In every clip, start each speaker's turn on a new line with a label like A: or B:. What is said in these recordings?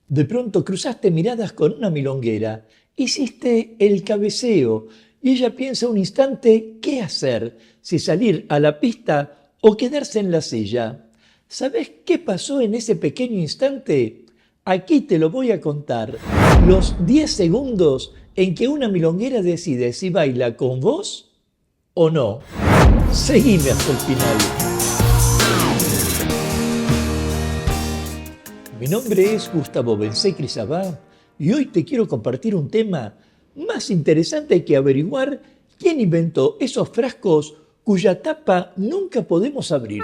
A: De pronto cruzaste miradas con una milonguera, hiciste el cabeceo y ella piensa un instante qué hacer, si salir a la pista o quedarse en la silla. ¿Sabes qué pasó en ese pequeño instante? Aquí te lo voy a contar. Los 10 segundos en que una milonguera decide si baila con vos o no. Seguime hasta el final. Mi nombre es Gustavo Bensé-Crisabá y hoy te quiero compartir un tema más interesante que averiguar quién inventó esos frascos cuya tapa nunca podemos abrir.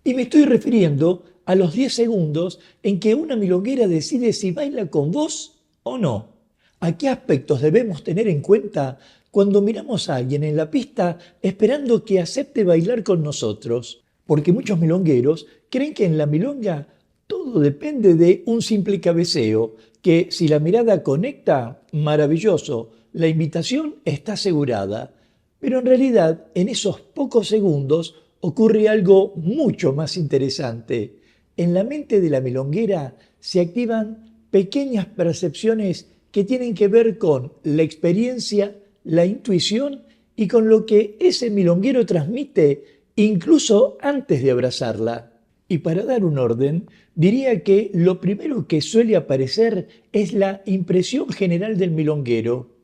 A: Y me estoy refiriendo a los 10 segundos en que una milonguera decide si baila con vos o no. ¿A qué aspectos debemos tener en cuenta cuando miramos a alguien en la pista esperando que acepte bailar con nosotros? Porque muchos milongueros creen que en la milonga todo depende de un simple cabeceo, que si la mirada conecta, maravilloso, la invitación está asegurada. Pero en realidad, en esos pocos segundos ocurre algo mucho más interesante. En la mente de la milonguera se activan pequeñas percepciones que tienen que ver con la experiencia, la intuición y con lo que ese milonguero transmite incluso antes de abrazarla. Y para dar un orden, diría que lo primero que suele aparecer es la impresión general del milonguero.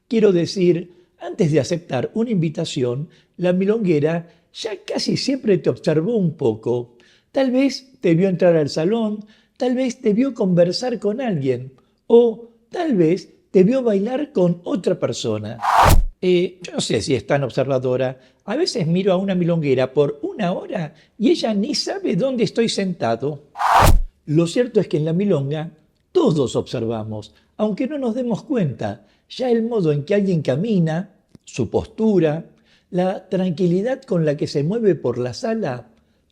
A: Quiero decir, antes de aceptar una invitación, la milonguera ya casi siempre te observó un poco. Tal vez te vio entrar al salón, tal vez te vio conversar con alguien o tal vez te vio bailar con otra persona. Yo no sé si es tan observadora. A veces miro a una milonguera por una hora y ella ni sabe dónde estoy sentado. Lo cierto es que en la milonga todos observamos, aunque no nos demos cuenta. Ya el modo en que alguien camina, su postura, la tranquilidad con la que se mueve por la sala,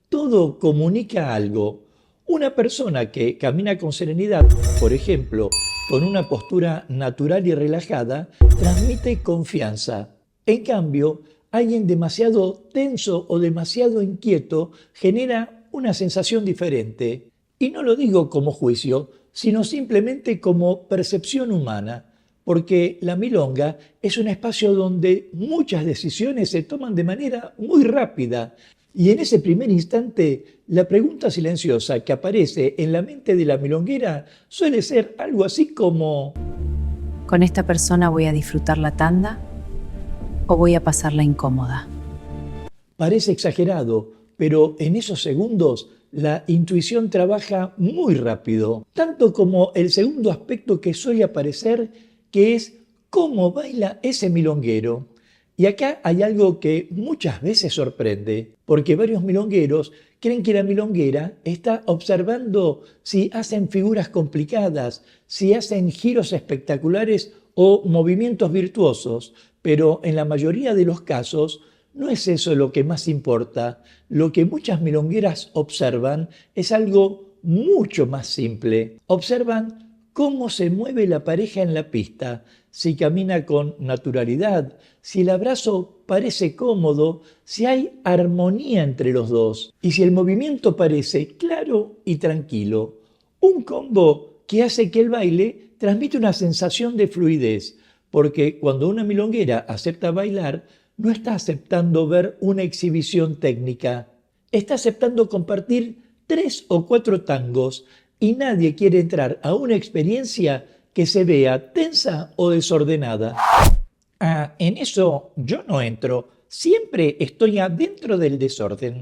A: todo comunica algo. Una persona que camina con serenidad, por ejemplo, con una postura natural y relajada, transmite confianza. En cambio, alguien demasiado tenso o demasiado inquieto genera una sensación diferente. Y no lo digo como juicio, sino simplemente como percepción humana, porque la milonga es un espacio donde muchas decisiones se toman de manera muy rápida. Y en ese primer instante, la pregunta silenciosa que aparece en la mente de la milonguera suele ser algo así como:
B: ¿con esta persona voy a disfrutar la tanda o voy a pasarla incómoda?
A: Parece exagerado, pero en esos segundos la intuición trabaja muy rápido, tanto como el segundo aspecto que suele aparecer, que es cómo baila ese milonguero. Y acá hay algo que muchas veces sorprende, porque varios milongueros creen que la milonguera está observando si hacen figuras complicadas, si hacen giros espectaculares o movimientos virtuosos, pero en la mayoría de los casos no es eso lo que más importa. Lo que muchas milongueras observan es algo mucho más simple. Observan cómo se mueve la pareja en la pista, si camina con naturalidad, si el abrazo parece cómodo, si hay armonía entre los dos y si el movimiento parece claro y tranquilo. Un combo que hace que el baile transmite una sensación de fluidez, porque cuando una milonguera acepta bailar, no está aceptando ver una exhibición técnica, está aceptando compartir 3 o 4 tangos y nadie quiere entrar a una experiencia que se vea tensa o desordenada. En eso yo no entro, siempre estoy adentro del desorden.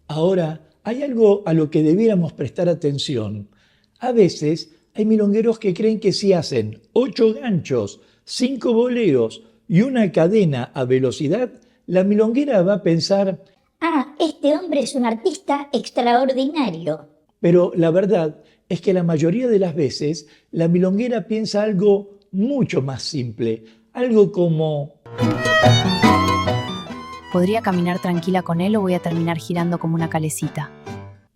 A: Ahora, hay algo a lo que debiéramos prestar atención. A veces hay milongueros que creen que si hacen 8 ganchos, 5 boleos y una cadena a velocidad, la milonguera va a pensar:
C: este hombre es un artista extraordinario.
A: Pero la verdad es que la mayoría de las veces la milonguera piensa algo mucho más simple, algo como:
B: ¿podría caminar tranquila con él o voy a terminar girando como una calecita?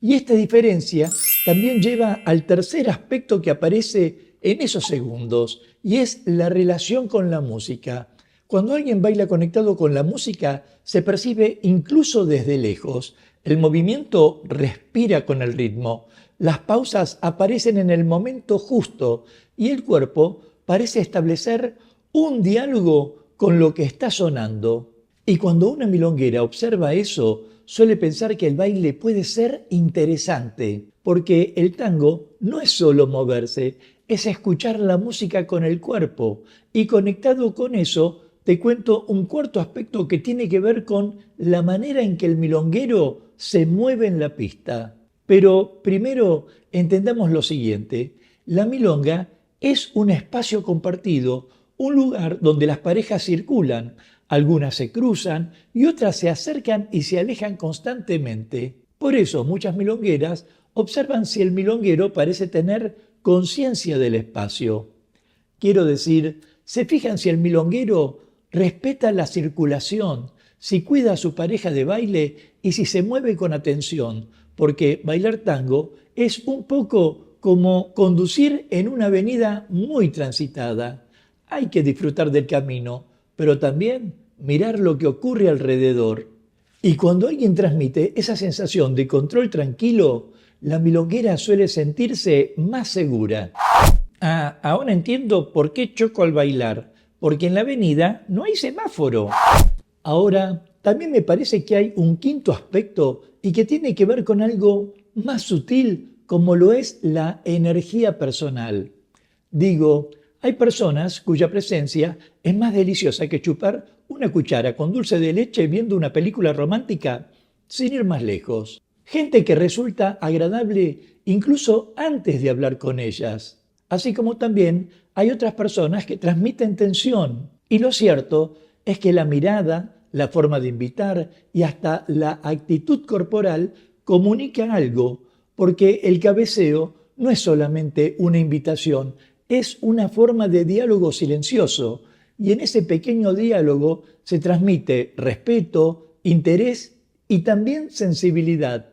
A: Y esta diferencia también lleva al tercer aspecto que aparece en esos segundos, y es la relación con la música. Cuando alguien baila conectado con la música, se percibe incluso desde lejos. El movimiento respira con el ritmo, las pausas aparecen en el momento justo y el cuerpo parece establecer un diálogo con lo que está sonando. Y cuando una milonguera observa eso, suele pensar que el baile puede ser interesante, porque el tango no es solo moverse, es escuchar la música con el cuerpo. Y conectado con eso, te cuento un cuarto aspecto que tiene que ver con la manera en que el milonguero se mueve en la pista. Pero primero entendamos lo siguiente: la milonga es un espacio compartido, un lugar donde las parejas circulan, algunas se cruzan y otras se acercan y se alejan constantemente. Por eso muchas milongueras observan si el milonguero parece tener conciencia del espacio. Quiero decir, se fijan si el milonguero respeta la circulación, si cuida a su pareja de baile y si se mueve con atención, porque bailar tango es un poco como conducir en una avenida muy transitada. Hay que disfrutar del camino, pero también mirar lo que ocurre alrededor. Y cuando alguien transmite esa sensación de control tranquilo, la milonguera suele sentirse más segura. Ahora entiendo por qué choco al bailar, porque en la avenida no hay semáforo. Ahora, también me parece que hay un quinto aspecto y que tiene que ver con algo más sutil, como lo es la energía personal. Digo, hay personas cuya presencia es más deliciosa que chupar una cuchara con dulce de leche viendo una película romántica, sin ir más lejos. Gente que resulta agradable incluso antes de hablar con ellas. Así como también hay otras personas que transmiten tensión. Y lo cierto es que la mirada, la forma de invitar y hasta la actitud corporal comunica algo, porque el cabeceo no es solamente una invitación, es una forma de diálogo silencioso, y en ese pequeño diálogo se transmite respeto, interés y también sensibilidad.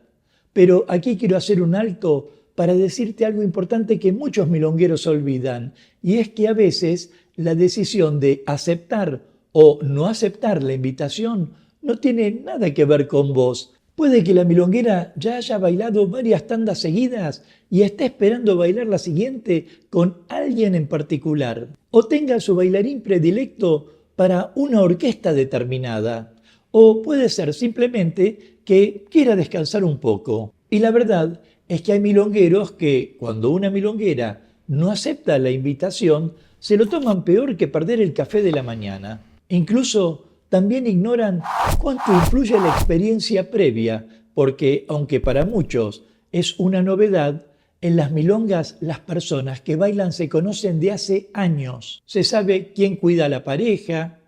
A: Pero aquí quiero hacer un alto para decirte algo importante que muchos milongueros olvidan, y es que a veces la decisión de aceptar o no aceptar la invitación no tiene nada que ver con vos. Puede que la milonguera ya haya bailado varias tandas seguidas y esté esperando bailar la siguiente con alguien en particular, o tenga su bailarín predilecto para una orquesta determinada, o puede ser simplemente que quiera descansar un poco. Y la verdad es que hay milongueros que, cuando una milonguera no acepta la invitación, se lo toman peor que perder el café de la mañana. Incluso también ignoran cuánto influye la experiencia previa, porque aunque para muchos es una novedad, en las milongas las personas que bailan se conocen de hace años. Se sabe quién cuida a la pareja,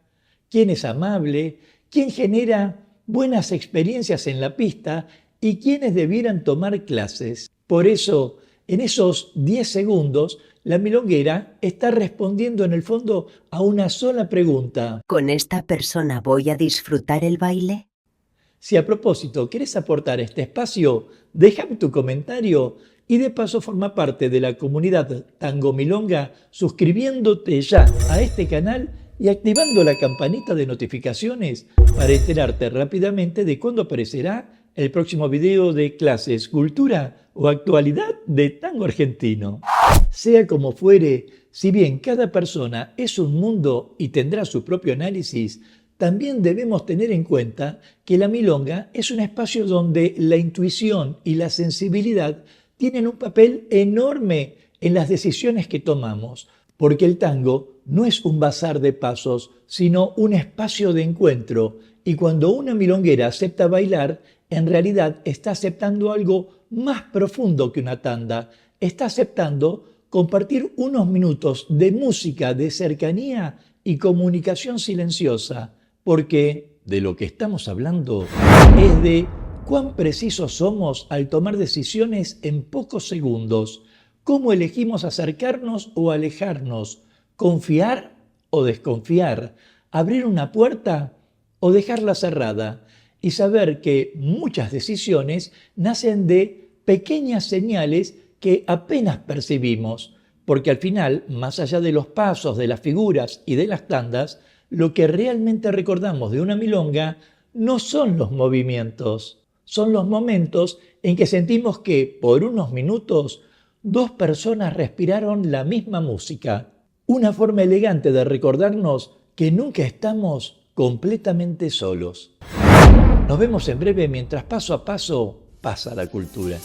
A: quién es amable, quién genera buenas experiencias en la pista y quiénes debieran tomar clases. Por eso, en esos 10 segundos, la milonguera está respondiendo en el fondo a una sola pregunta.
D: ¿Con esta persona voy a disfrutar el baile?
A: Si a propósito quieres aportar a este espacio, déjame tu comentario y de paso forma parte de la comunidad Tango Milonga suscribiéndote ya a este canal y activando la campanita de notificaciones para enterarte rápidamente de cuándo aparecerá el próximo video de clases, cultura o actualidad de tango argentino. Sea como fuere, si bien cada persona es un mundo y tendrá su propio análisis, también debemos tener en cuenta que la milonga es un espacio donde la intuición y la sensibilidad tienen un papel enorme en las decisiones que tomamos, porque el tango no es un bazar de pasos, sino un espacio de encuentro, y cuando una milonguera acepta bailar, en realidad está aceptando algo más profundo que una tanda, está aceptando compartir unos minutos de música, de cercanía y comunicación silenciosa, porque de lo que estamos hablando es de cuán precisos somos al tomar decisiones en pocos segundos, cómo elegimos acercarnos o alejarnos, confiar o desconfiar, abrir una puerta o dejarla cerrada, y saber que muchas decisiones nacen de pequeñas señales que apenas percibimos, porque al final, más allá de los pasos, de las figuras y de las tandas, lo que realmente recordamos de una milonga no son los movimientos, son los momentos en que sentimos que, por unos minutos, dos personas respiraron la misma música. Una forma elegante de recordarnos que nunca estamos completamente solos. Nos vemos en breve mientras paso a paso pasa la cultura.